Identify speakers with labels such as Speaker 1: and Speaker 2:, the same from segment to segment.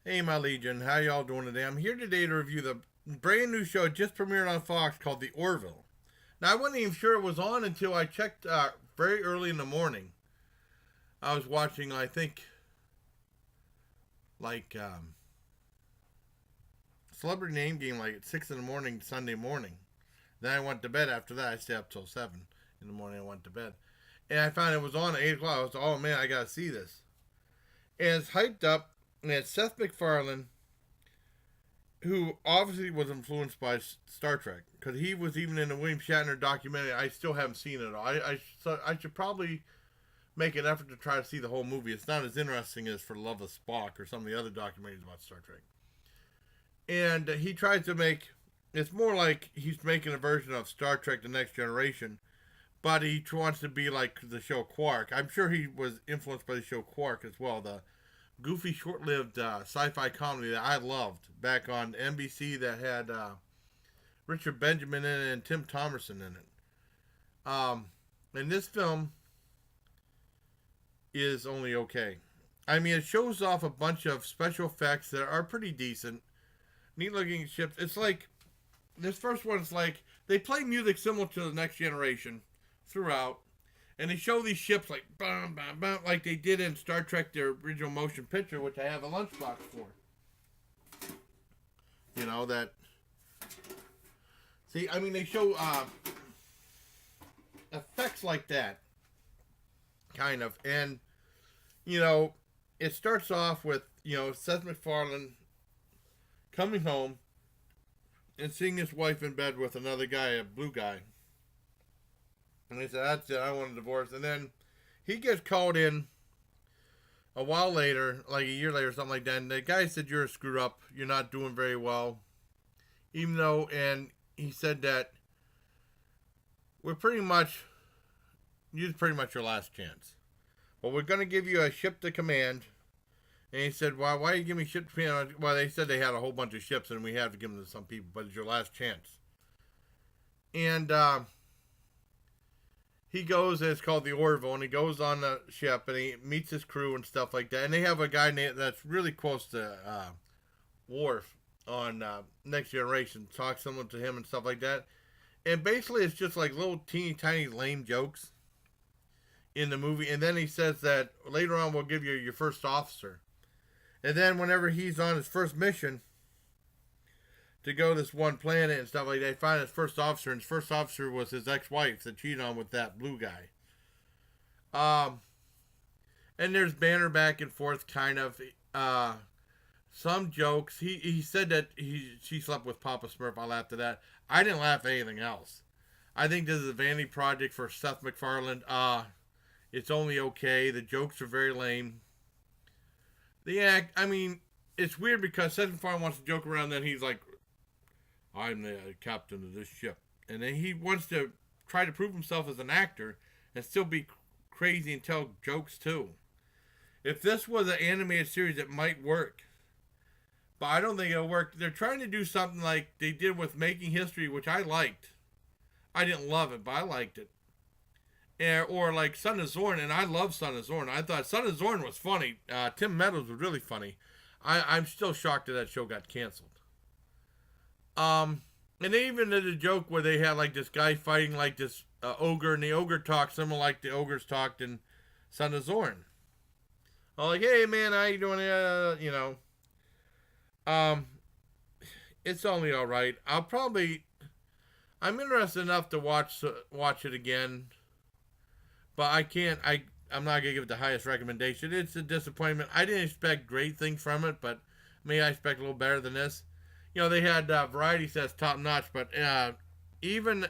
Speaker 1: Hey, my Legion, how y'all doing today? I'm here today to review the brand new show just premiered on Fox called The Orville. Now, I wasn't even sure it was on until I checked very early in the morning. I was watching, I think, like Celebrity Name Game like at 6 in the morning, Sunday morning. Then I went to bed after that. I stayed up till 7 in the morning. I went to bed. And I found it was on at 8 o'clock. I was, oh man, I got to see this. And it's hyped up. And it's Seth MacFarlane, who obviously was influenced by Star Trek, because he was even in the William Shatner documentary. I still haven't seen it all. I should probably make an effort to try to see the whole movie. It's not as interesting as For the Love of Spock or some of the other documentaries about Star Trek. And he tries to make, it's more like he's making a version of Star Trek The Next Generation, but he wants to be like the show Quark. I'm sure he was influenced by the show Quark as well, the goofy, short-lived sci-fi comedy that I loved back on NBC that had Richard Benjamin in it and Tim Thomerson in it. And this film is only okay. I mean, it shows off a bunch of special effects that are pretty decent, neat-looking ships. It's like this first one is like they play music similar to The Next Generation throughout. And they show these ships like bam, bam, bam, like they did in Star Trek, their original motion picture, which I have a lunchbox for. You know, that. See, I mean, they show effects like that, kind of. And, you know, it starts off with, Seth MacFarlane coming home and seeing his wife in bed with another guy, a blue guy. And he said, that's it, I want a divorce. And then he gets called in a while later, like a year later or something like that. And the guy said, you're a screw up. You're not doing very well. Even though, and he said that you're pretty much your last chance. But we're going to give you a ship to command. And he said, why are you giving me ship to command? Well, they said they had a whole bunch of ships and we have to give them to some people, but it's your last chance. And, he goes, and it's called the Orville, and he goes on the ship, and he meets his crew and stuff like that. And they have a guy that's really close to Worf on Next Generation, talks similar to him and stuff like that. And basically, it's just like little teeny tiny lame jokes in the movie. And then he says that later on, we'll give you your first officer. And then whenever he's on his first mission to go to this one planet and stuff like that, they find his first officer, and his first officer was his ex-wife that cheated on with that blue guy. And there's banter back and forth, kind of. Some jokes. He said that she slept with Papa Smurf. I laughed at that. I didn't laugh at anything else. I think this is a vanity project for Seth MacFarlane. It's only okay. The jokes are very lame. The act, I mean, it's weird because Seth MacFarlane wants to joke around, then he's like, I'm the captain of this ship. And then he wants to try to prove himself as an actor and still be crazy and tell jokes too. If this was an animated series, it might work. But I don't think it'll work. They're trying to do something like they did with Making History, which I liked. I didn't love it, but I liked it. Or like Son of Zorn, and I love Son of Zorn. I thought Son of Zorn was funny. Tim Meadows was really funny. I'm still shocked that show got canceled. And they even did a joke where they had like this guy fighting like this ogre, and the ogre talked similar like the ogres talked in Son of Zorn. I'm like, hey man, how you doing? It's only all right. I'm interested enough to watch it again, but I can't. I'm not gonna give it the highest recommendation. It's a disappointment. I didn't expect great things from it, but maybe I expect a little better than this. They had Variety says top notch, but even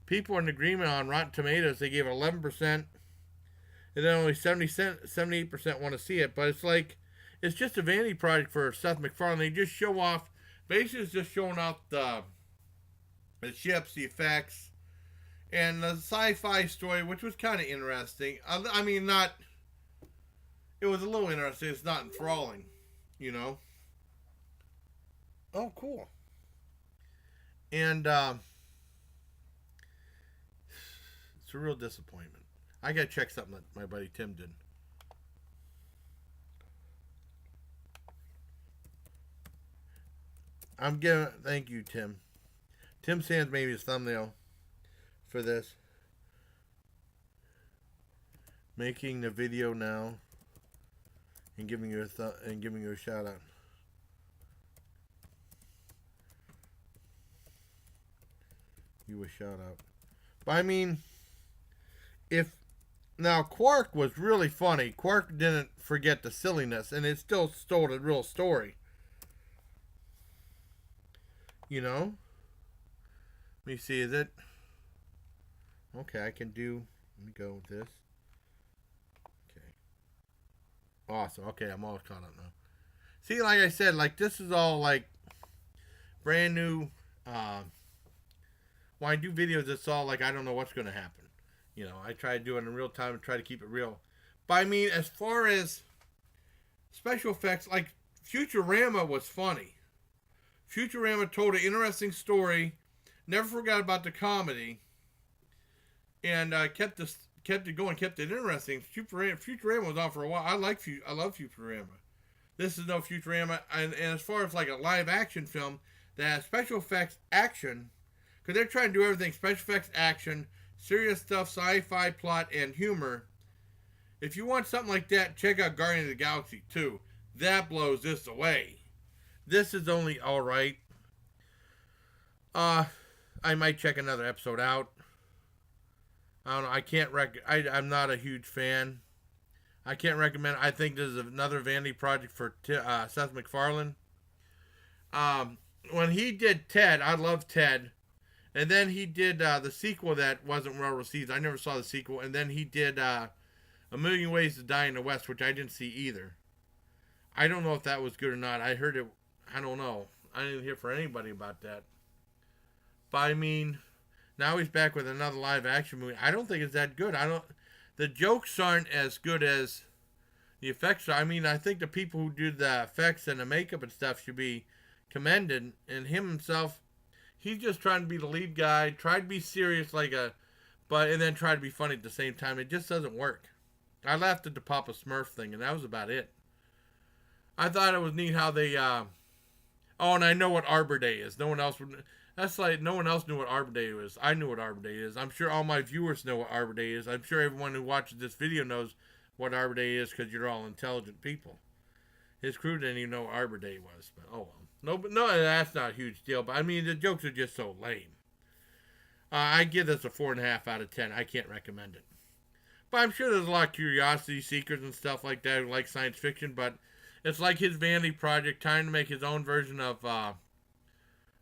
Speaker 1: people in agreement on Rotten Tomatoes, they gave it 11%, and then only 78% want to see it. But it's just a vanity project for Seth MacFarlane. They just show off, basically it's just showing off the ships, the effects, and the sci-fi story, which was kind of interesting. I mean, it was a little interesting. It's not enthralling, Oh, cool. And it's a real disappointment. I gotta check something that my buddy Tim did. Thank you, Tim. Tim Sands made his thumbnail for this. Making the video now and giving you a shout out. You a shout out. But I mean, if now Quark was really funny. Quark didn't forget the silliness, and it still stole the real story. You know? Let me see, is it? Okay, let me go with this. Okay. Awesome. Okay, I'm all caught up now. See, like I said, like this is all like brand new. When I do videos, it's all like I don't know what's going to happen. You know, I try to do it in real time and try to keep it real. But I mean, as far as special effects, like Futurama was funny. Futurama told an interesting story, never forgot about the comedy, and kept it going, kept it interesting. Futurama was on for a while. I love Futurama. This is no Futurama, and as far as like a live action film that has special effects action, because they're trying to do everything: special effects, action, serious stuff, sci-fi, plot, and humor. If you want something like that, check out Guardians of the Galaxy 2. That blows this away. This is only alright. I might check another episode out. I don't know. I can't I'm not a huge fan. I can't recommend. I think this is another vanity project for Seth MacFarlane. When he did Ted, I love Ted. And then he did the sequel that wasn't well received. I never saw the sequel. And then he did A Million Ways to Die in the West, which I didn't see either. I don't know if that was good or not. I heard it. I don't know. I didn't hear from anybody about that. But I mean, now he's back with another live action movie. I don't think it's that good. The jokes aren't as good as the effects are. I mean, I think the people who do the effects and the makeup and stuff should be commended. And him himself, he's just trying to be the lead guy, try to be serious and then try to be funny at the same time. It just doesn't work. I laughed at the Papa Smurf thing, and that was about it. I thought it was neat how they, oh, and I know what Arbor Day is. No one else would, that's like, no one else knew what Arbor Day was. I knew what Arbor Day is. I'm sure all my viewers know what Arbor Day is. I'm sure everyone who watches this video knows what Arbor Day is because you're all intelligent people. His crew didn't even know what Arbor Day was, but oh well. No, that's not a huge deal, but I mean, the jokes are just so lame. I give this a 4.5 out of 10. I can't recommend it. But I'm sure there's a lot of curiosity seekers and stuff like that who like science fiction, but it's like his vanity project, trying to make his own version of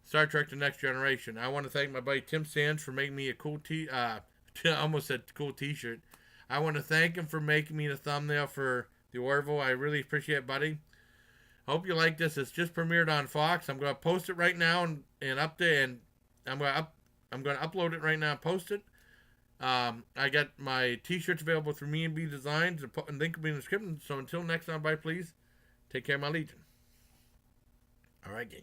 Speaker 1: Star Trek: The Next Generation. I want to thank my buddy Tim Sands for making me a cool I almost said cool t-shirt. I want to thank him for making me the thumbnail for the Orville. I really appreciate it, buddy. Hope you like this. It's just premiered on Fox. I'm going to post it right now and update, and I'm going to upload it right now and post it. I got my t-shirts available through Me and B Designs. The link will be in the description. So until next time, bye, please. Take care, my Legion. All right, gang.